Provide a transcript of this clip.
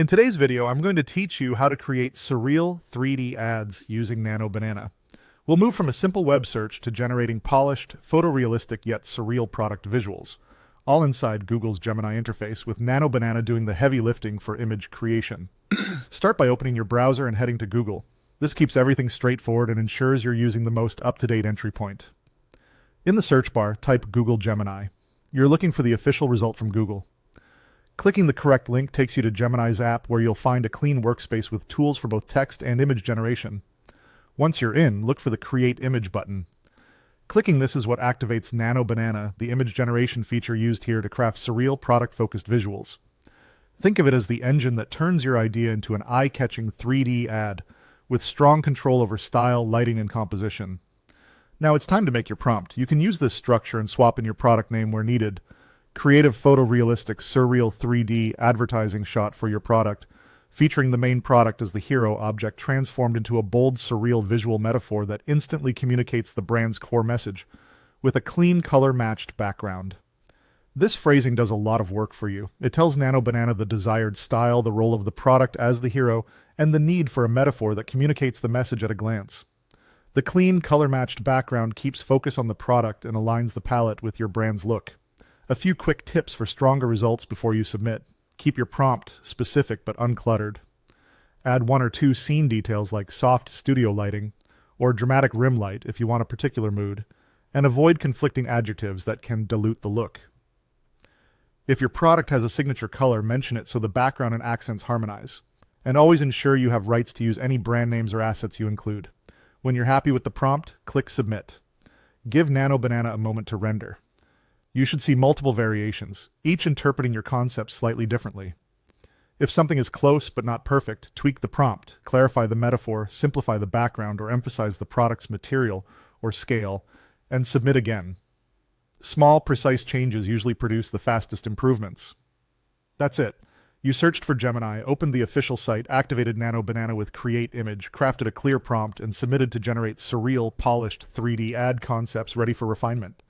In today's video, I'm going to teach you how to create surreal 3D ads using Nano Banana. We'll move from a simple web search to generating polished, photorealistic yet surreal product visuals, all inside Google's Gemini interface, with Nano Banana doing the heavy lifting for image creation. Start by opening your browser and heading to Google. This keeps everything straightforward and ensures you're using the most up-to-date entry point. In the search bar, type Google Gemini. You're looking for the official result from Google. Clicking the correct link takes you to Gemini's app, where you'll find a clean workspace with tools for both text and image generation. Once you're in, look for the Create Image button. Clicking this is what activates Nano Banana, the image generation feature used here to craft surreal product-focused visuals. Think of it as the engine that turns your idea into an eye-catching 3D ad, with strong control over style, lighting, and composition. Now it's time to make your prompt. You can use this structure and swap in your product name where needed. Creative photorealistic surreal 3D advertising shot for your product, featuring the main product as the hero object transformed into a bold surreal visual metaphor that instantly communicates the brand's core message, with a clean color-matched background. This phrasing does a lot of work for you. It tells Nano Banana the desired style, the role of the product as the hero, and the need for a metaphor that communicates the message at a glance. The clean, color-matched background keeps focus on the product and aligns the palette with your brand's look. A few quick tips for stronger results before you submit. Keep your prompt specific but uncluttered. Add one or two scene details like soft studio lighting or dramatic rim light if you want a particular mood, and avoid conflicting adjectives that can dilute the look. If your product has a signature color, mention it so the background and accents harmonize. And always ensure you have rights to use any brand names or assets you include. When you're happy with the prompt, click Submit. Give Nano Banana a moment to render. You should see multiple variations, each interpreting your concept slightly differently. If something is close but not perfect, tweak the prompt, clarify the metaphor, simplify the background, or emphasize the product's material or scale, and submit again. Small, precise changes usually produce the fastest improvements. That's it. You searched for Gemini, opened the official site, activated Nano Banana with Create Image, crafted a clear prompt, and submitted to generate surreal, polished 3D ad concepts ready for refinement.